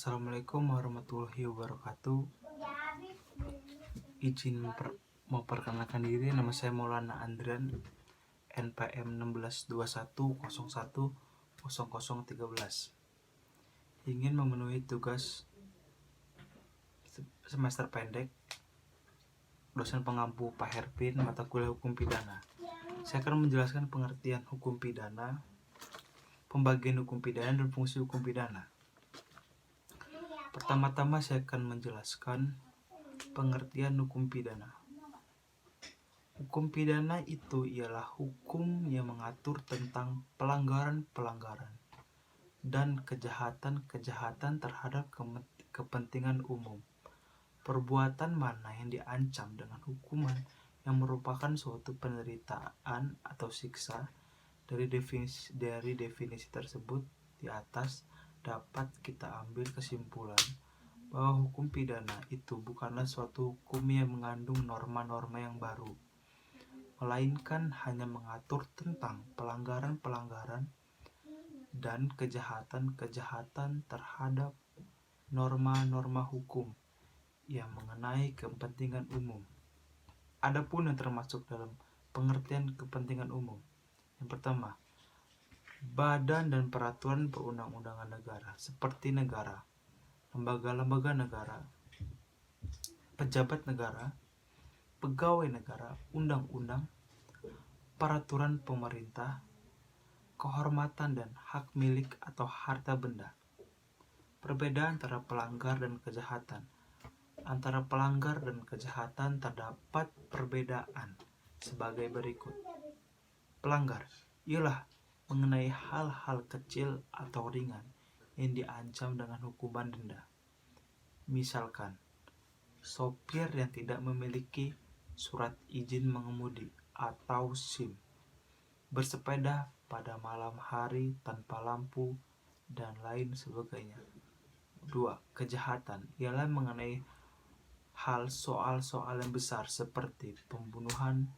Assalamualaikum warahmatullahi wabarakatuh. Izin memperkenalkan diri, nama saya Maulana Andrian, NPM 1621010013. Ingin memenuhi tugas semester pendek dosen pengampu Pak Herpin mata kuliah hukum pidana. Saya akan menjelaskan pengertian hukum pidana, pembagian hukum pidana, dan fungsi hukum pidana. Pertama-tama saya akan menjelaskan pengertian hukum pidana. Hukum pidana itu ialah hukum yang mengatur tentang pelanggaran-pelanggaran dan kejahatan-kejahatan terhadap kepentingan umum. Perbuatan mana yang diancam dengan hukuman yang merupakan suatu penderitaan atau siksa. Dari definisi tersebut di atas dapat kita ambil kesimpulan bahwa hukum pidana itu bukanlah suatu hukum yang mengandung norma-norma yang baru, melainkan hanya mengatur tentang pelanggaran-pelanggaran dan kejahatan-kejahatan terhadap norma-norma hukum yang mengenai kepentingan umum. Adapun yang termasuk dalam pengertian kepentingan umum, yang pertama, badan dan peraturan perundang-undangan negara seperti negara, lembaga-lembaga negara, pejabat negara, pegawai negara, undang-undang, peraturan pemerintah, kehormatan dan hak milik atau harta benda. Perbedaan antara pelanggar dan kejahatan. Antara pelanggar dan kejahatan terdapat perbedaan sebagai berikut. Pelanggar ialah mengenai hal-hal kecil atau ringan yang diancam dengan hukuman denda. Misalkan, sopir yang tidak memiliki surat izin mengemudi atau SIM, bersepeda pada malam hari tanpa lampu, dan lain sebagainya. 2. Kejahatan ialah mengenai soal-soal yang besar seperti pembunuhan,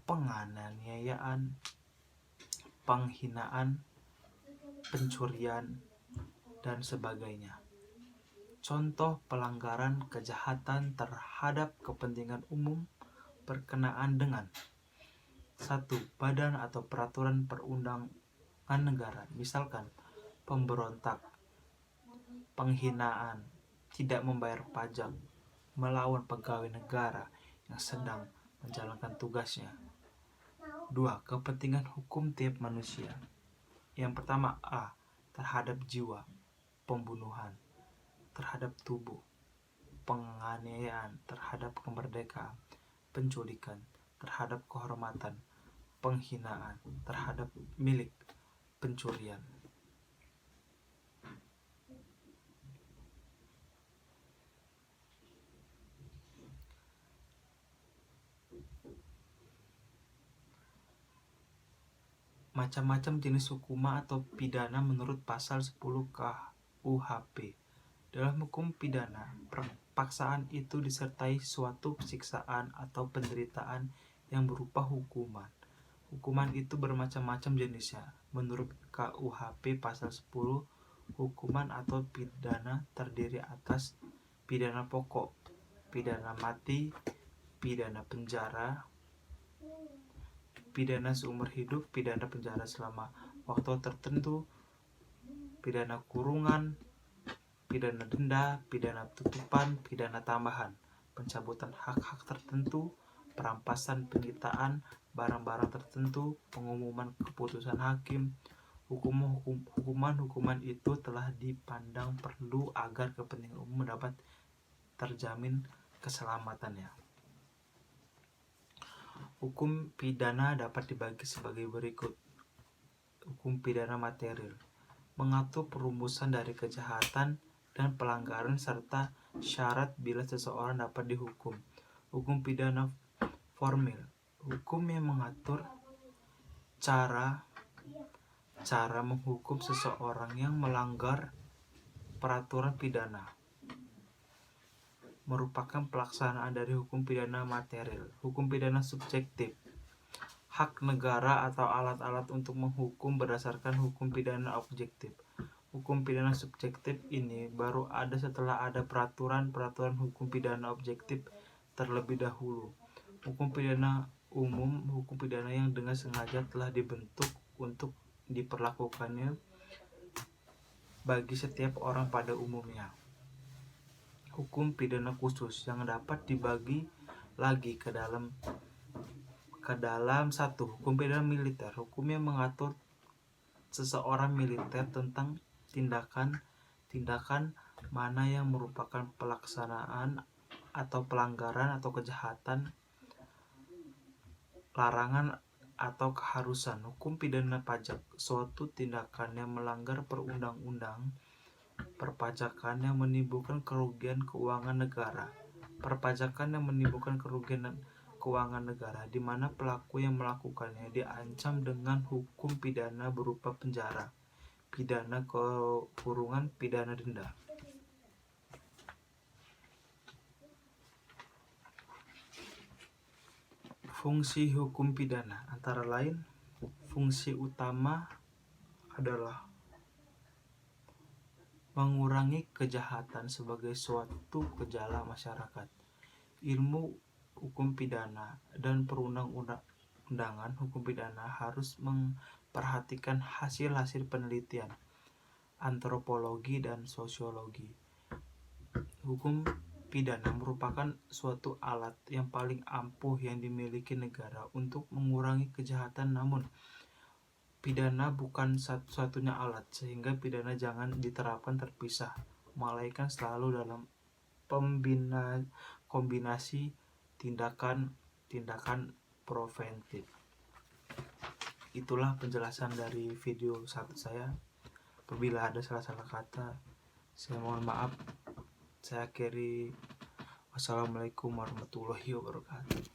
penganiayaan, penghinaan, pencurian, dan sebagainya. Contoh pelanggaran kejahatan terhadap kepentingan umum berkenaan dengan 1. Badan atau peraturan perundangan negara, misalkan pemberontak, penghinaan, tidak membayar pajak, melawan pegawai negara yang sedang menjalankan tugasnya. 2. Kepentingan hukum tiap manusia. Yang pertama, A. Terhadap jiwa, pembunuhan terhadap tubuh, penganiayaan terhadap kemerdekaan, penculikan terhadap kehormatan, penghinaan terhadap milik, pencurian. Macam-macam jenis hukuman atau pidana menurut pasal 10 KUHP. Dalam hukum pidana, paksaan itu disertai suatu siksaan atau penderitaan yang berupa hukuman. Hukuman itu bermacam-macam jenisnya. Menurut KUHP pasal 10, hukuman atau pidana terdiri atas pidana pokok, pidana mati, pidana penjara, pidana seumur hidup, pidana penjara selama waktu tertentu, pidana kurungan, pidana denda, pidana tutupan, pidana tambahan, pencabutan hak-hak tertentu, perampasan, penyitaan barang-barang tertentu, pengumuman keputusan hakim. Hukuman itu telah dipandang perlu agar kepentingan umum dapat terjamin keselamatannya. Hukum pidana dapat dibagi sebagai berikut. Hukum pidana material mengatur perumusan dari kejahatan dan pelanggaran serta syarat bila seseorang dapat dihukum. Hukum pidana formil, hukum yang mengatur cara menghukum seseorang yang melanggar peraturan pidana, merupakan pelaksanaan dari hukum pidana material. Hukum pidana subjektif, hak negara atau alat-alat untuk menghukum berdasarkan hukum pidana objektif. Hukum pidana subjektif ini baru ada setelah ada peraturan hukum pidana objektif terlebih dahulu. Hukum pidana umum, hukum pidana yang dengan sengaja telah dibentuk untuk diperlakukannya bagi setiap orang pada umumnya. Hukum pidana khusus yang dapat dibagi lagi ke dalam satu, hukum pidana militer. Hukum yang mengatur seseorang militer tentang tindakan mana yang merupakan pelaksanaan atau pelanggaran atau kejahatan, larangan atau keharusan. Hukum pidana pajak, suatu tindakan yang melanggar perundang-undang perpajakan yang menimbulkan kerugian keuangan negara. Perpajakan yang menimbulkan kerugian keuangan negara, di mana pelaku yang melakukannya diancam dengan hukum pidana berupa penjara, pidana kurungan, pidana denda. Fungsi hukum pidana antara lain, fungsi utama adalah mengurangi kejahatan sebagai suatu gejala masyarakat. Ilmu hukum pidana dan perundang-undangan hukum pidana harus memperhatikan hasil-hasil penelitian antropologi dan sosiologi. Hukum pidana merupakan suatu alat yang paling ampuh yang dimiliki negara untuk mengurangi kejahatan, namun pidana bukan satu-satunya alat, sehingga pidana jangan diterapkan terpisah, melainkan selalu dalam kombinasi tindakan preventif. Itulah penjelasan dari video 1 saya. Apabila ada salah-salah kata, saya mohon maaf. Saya akhiri. Wassalamualaikum warahmatullahi wabarakatuh.